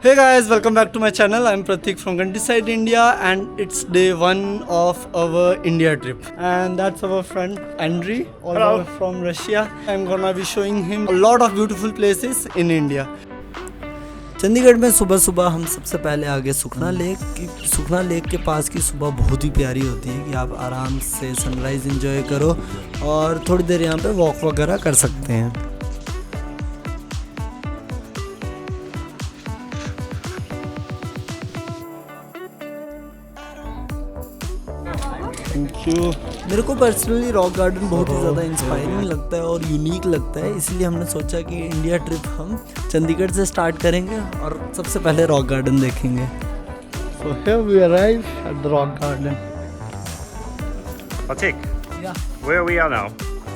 Hey guys, welcome back to my channel. I'm Pratik from Countryside, India, and it's day one of our India trip. And that's our friend Andriy, all the way from Russia. I'm gonna be showing him a lot of beautiful places in India. Chandigarh में सुबह सुबह हम सबसे पहले आगे सुखना lake के पास की सुबह बहुत ही प्यारी होती है कि आप आराम से सनराइज़ एंजॉय करो और थोड़ी देर यहाँ पे वॉक वगैरह कर सकते हैं। Thank you. मेरे को पर्सनली रॉक गार्डन बहुत ही ज़्यादा इंस्पायरिंग लगता है और यूनिक लगता है, इसलिए हमने सोचा कि इंडिया ट्रिप हम चंडीगढ़ से स्टार्ट करेंगे और सबसे पहले रॉक गार्डन देखेंगे। So here we arrive at the rock garden. Pratik, Yeah. where we are now?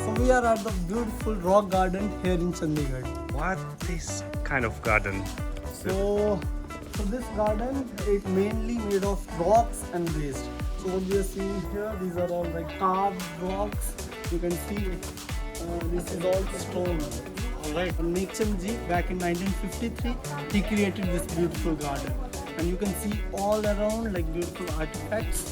So we are at the beautiful rock garden here in Chandigarh. What is kind of garden? So this garden is mainly made of rocks and waste. So what we are seeing here, these are all like carved rocks. You can see this is all stone. Alright. Nekchand ji back in 1953 he created this beautiful garden, and you can see all around like beautiful artifacts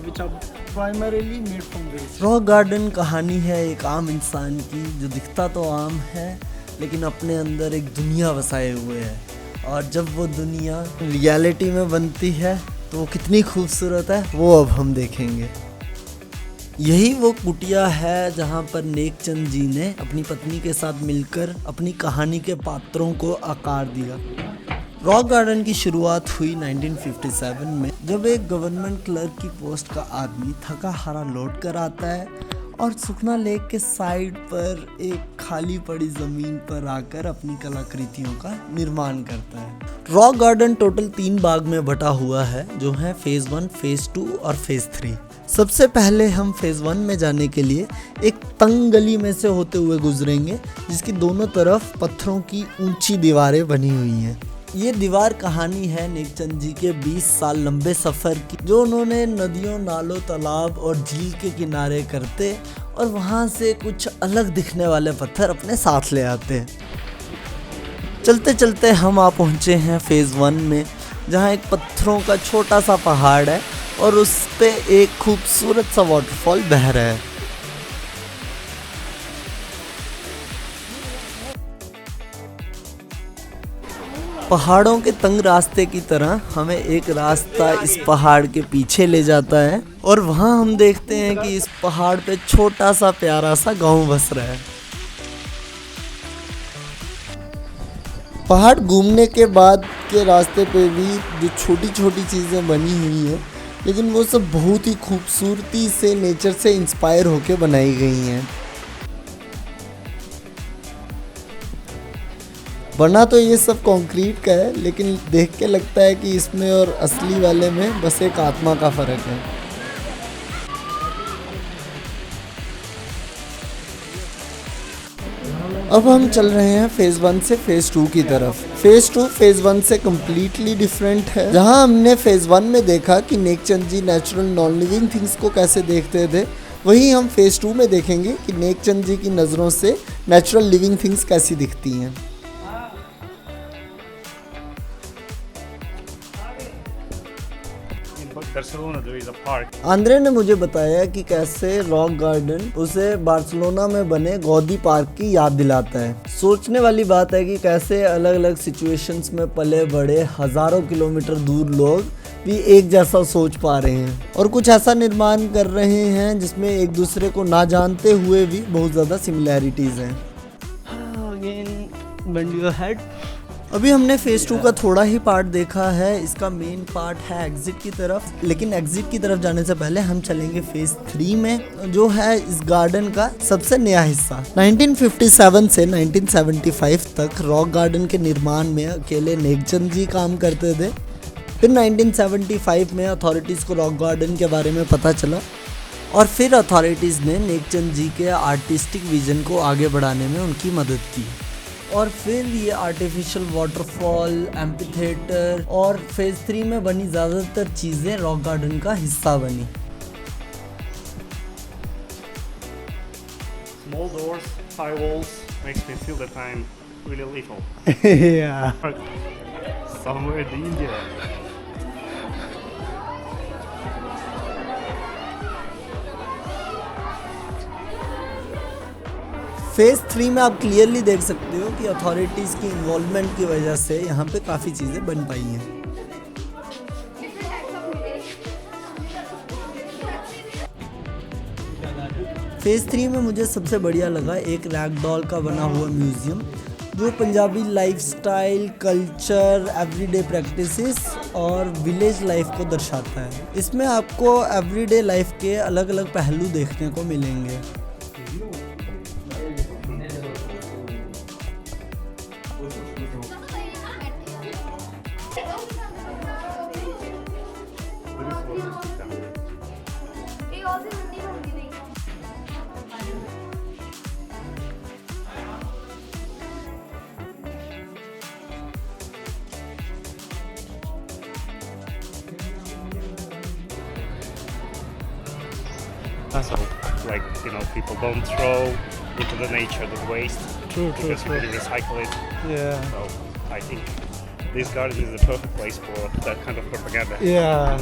which are primarily made from waste. Rock garden कहानी है एक आम इंसान की जो दिखता तो आम है लेकिन अपने अंदर एक दुनिया बसाए हुए है, और जब वो दुनिया रियलिटी में बनती है तो वो कितनी खूबसूरत है वो अब हम देखेंगे। यही वो कुटिया है जहाँ पर नेकचंद जी ने अपनी पत्नी के साथ मिलकर अपनी कहानी के पात्रों को आकार दिया। रॉक गार्डन की शुरुआत हुई 1957 में, जब एक गवर्नमेंट क्लर्क की पोस्ट का आदमी थका हारा लौट कर आता है और सुखना लेक के साइड पर एक खाली पड़ी ज़मीन पर आकर अपनी कलाकृतियों का निर्माण करता है। रॉक गार्डन टोटल 3 भाग में बटा हुआ है, जो है फेज़ 1, फेज़ 2 और फेज़ 3। सबसे पहले हम फेज़ 1 में जाने के लिए एक तंग गली में से होते हुए गुजरेंगे जिसकी दोनों तरफ पत्थरों की ऊंची दीवारें बनी हुई हैं। ये दीवार कहानी है नेकचंद जी के 20 साल लंबे सफ़र की, जो उन्होंने नदियों, नालों, तालाब और झील के किनारे करते और वहाँ से कुछ अलग दिखने वाले पत्थर अपने साथ ले आते। चलते चलते हम आ पहुँचे हैं फेज़ 1 में, जहाँ एक पत्थरों का छोटा सा पहाड़ है और उस पे एक खूबसूरत सा वाटरफॉल बह रहा है। पहाड़ों के तंग रास्ते की तरह हमें एक रास्ता इस पहाड़ के पीछे ले जाता है और वहाँ हम देखते हैं कि इस पहाड़ पे छोटा सा प्यारा सा गांव बस रहा है। पहाड़ घूमने के बाद के रास्ते पे भी जो छोटी छोटी चीज़ें बनी हुई हैं, लेकिन वो सब बहुत ही खूबसूरती से नेचर से इंस्पायर होके बनाई गई हैं। बना तो ये सब कंक्रीट का है, लेकिन देख के लगता है कि इसमें और असली वाले में बस एक आत्मा का फ़र्क है। अब हम चल रहे हैं फेज़ 1 से फेज़ 2 की तरफ। फेज़ 2 फेज़ 1 से कम्प्लीटली डिफरेंट है। जहां हमने फेज़ 1 में देखा कि नेकचंद जी नेचुरल नॉन लिविंग थिंग्स को कैसे देखते थे, वहीं हम फेज़ 2 में देखेंगे कि नेकचंद जी की नज़रों से नेचुरल लिविंग थिंग्स कैसी दिखती हैं। Barcelona there is a park. Andre ने मुझे बताया कि कैसे रॉक गार्डन उसे बार्सिलोना में बने गौदी पार्क की याद दिलाता है। सोचने वाली बात है कि कैसे अलग अलग सिचुएशंस में पले बड़े हज़ारों किलोमीटर दूर लोग भी एक जैसा सोच पा रहे हैं और कुछ ऐसा निर्माण कर रहे हैं जिसमें एक दूसरे को ना जानते हुए भी बहुत ज़्यादा सिमिलैरिटीज़ हैं। Again, bend your head. अभी हमने फेज़ 2 का थोड़ा ही पार्ट देखा है। इसका मेन पार्ट है एग्जिट की तरफ, लेकिन एग्जिट की तरफ जाने से पहले हम चलेंगे फेज़ 3 में, जो है इस गार्डन का सबसे नया हिस्सा। 1957 से 1975 तक रॉक गार्डन के निर्माण में अकेले नेकचंद जी काम करते थे। फिर 1975 में अथॉरिटीज़ को रॉक गार्डन के बारे में पता चला और फिर अथॉरिटीज़ ने नेकचंद जी के आर्टिस्टिक विजन को आगे बढ़ाने में उनकी मदद की, और फिर ये आर्टिफिशियल वाटरफॉल, एम्फीथिएटर और फेज़ 3 में बनी ज़्यादातर चीज़ें रॉक गार्डन का हिस्सा बनी। Small doors, high walls makes me feel that I'm really little. Yeah. somewhere in India. Phase 3 में आप क्लियरली देख सकते हो कि अथॉरिटीज़ की इन्वॉल्वमेंट की वजह से यहाँ पे काफ़ी चीज़ें बन पाई हैं। फेज़ 3 में मुझे सबसे बढ़िया लगा एक रैगडॉल का बना हुआ म्यूज़ियम जो Punjabi lifestyle, culture, everyday practices और विलेज लाइफ को दर्शाता है। इसमें आपको एवरीडे लाइफ के अलग अलग पहलू देखने को मिलेंगे। So, like, you know, people don't throw into the nature the waste because you can recycle it. Yeah. So I think this garden is the perfect place for that kind of propaganda. Yeah.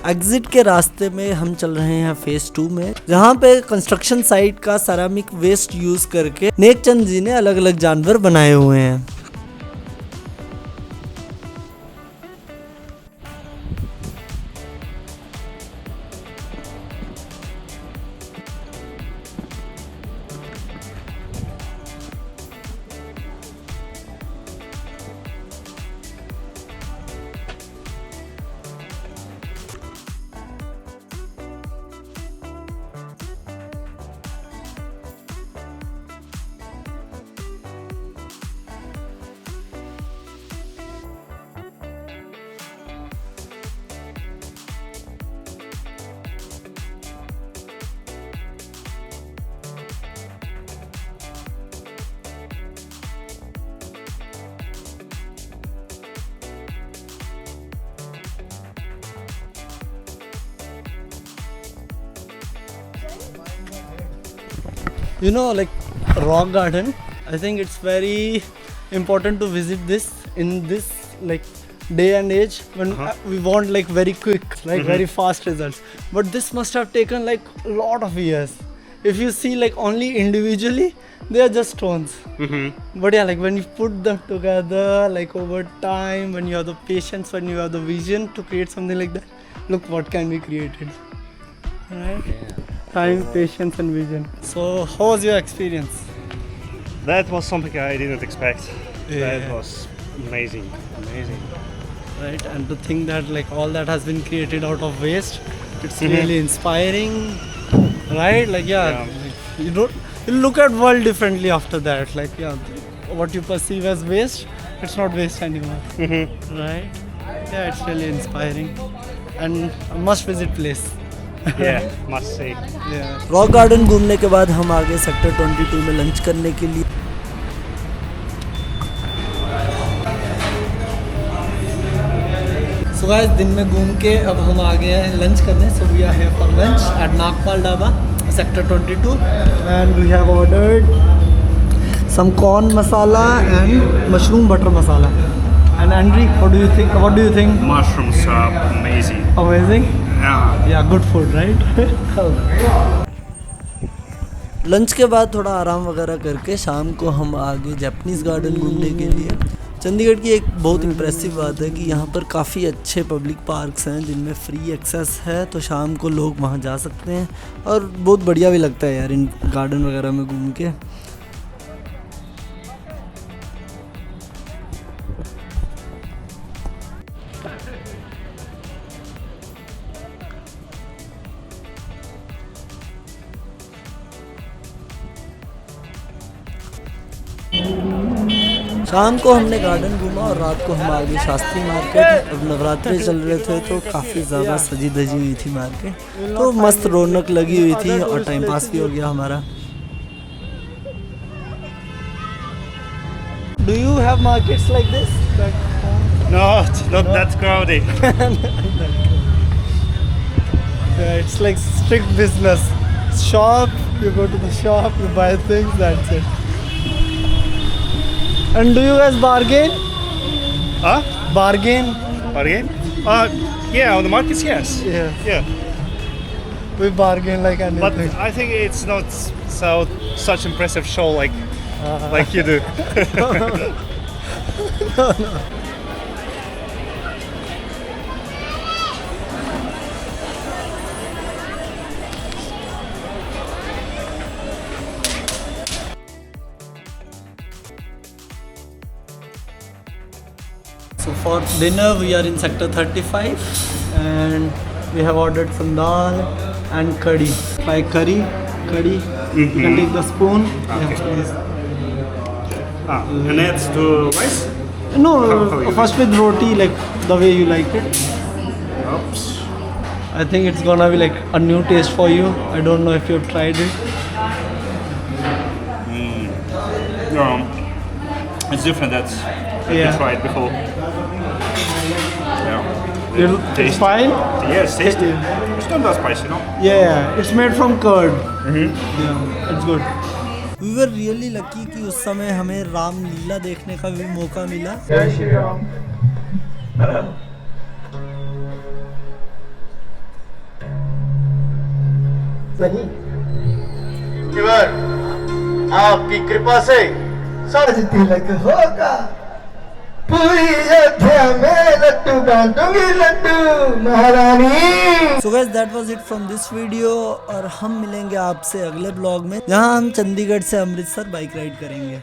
Exit के रास्ते में हम चल रहे हैं phase 2 में, जहाँ पे कंस्ट्रक्शन साइट का सेरामिक वेस्ट यूज करके नेक चंद जी ने अलग अलग जानवर बनाए हुए हैं। You know, like rock garden, I think it's very important to visit this in this like day and age when we want like very quick, like very fast results. But this must have taken like a lot of years. If you see like only individually, they are just stones. But yeah, like when you put them together, like over time, when you have the patience, when you have the vision to create something like that, look what can be created. Right? Time, patience and vision. So how was your experience? That was something I didn't expect. Yeah. That was amazing. Right, and to think that like all that has been created out of waste, it's really inspiring. Right, like Yeah. like, you look at world differently after that. Like what you perceive as waste, it's not waste anymore. Right, yeah, it's really inspiring and a must visit place. Yeah, must say. Yeah. Rock garden घूमने के बाद हम आगे sector 22 में lunch करने के लिए। So guys, दिन में घूम के अब हम आ गए हैं लंच करने। So we are here for lunch at Nagpal Dhaba, sector 22, and we have ordered some corn masala and mushroom butter masala. And Andri, what do you think? Mushrooms are amazing. Amazing. Yeah. Yeah, good food, right? Lunch के बाद थोड़ा आराम वगैरह करके शाम को हम आगे जापानीज़ गार्डन घूमने के लिए। चंडीगढ़ की एक बहुत इम्प्रेसिव बात है कि यहाँ पर काफ़ी अच्छे पब्लिक पार्क्स हैं जिनमें फ्री एक्सेस है, तो शाम को लोग वहाँ जा सकते हैं और बहुत बढ़िया भी लगता है यार इन गार्डन वगैरह में घूम के। शाम को हमने गार्डन घूमा और रात को हम आ गए शास्त्री मार्केट। अब नवरात्रे चल रहे थे तो काफ़ी ज़्यादा सजी धजी हुई थी मार्केट, तो मस्त रौनक लगी हुई थी और टाइम पास भी हो गया हमारा। Do you have markets like this? No, it's not that crowded. Yeah, it's like strict business. Shop, you go to the shop, you buy things, that's it. And do you guys bargain? Huh? Bargain? Again? Yeah, on the markets, yes. Yeah. Yeah. We bargain like But anything. I think it's not such impressive show like you do. So for dinner we are in sector 35 and we have ordered some dal and curry. Like curry. You can take the spoon. Okay. Yeah, please. And that's to rice? No, How you first with roti, like the way you like it. Oops. I think it's gonna be like a new taste for you. I don't know if you've tried it. No, it's different. That's Yeah. you tried before. Yeah. It's Tasty. fine. Yes, tasty. It's not that spicy, no? Yeah, it's made from curd. Yeah, it's good. We were really lucky कि उस समय हमें रामलीला देखने का भी मौका मिला। केवल आपकी कृपा से सारा तिलक होगा, पूरी अयोध्या में लड्डू बांटूंगी, लड्डू महारानी। So guys, that was it from this video और हम मिलेंगे आपसे अगले ब्लॉग में जहां हम चंडीगढ़ से अमृतसर बाइक राइड करेंगे।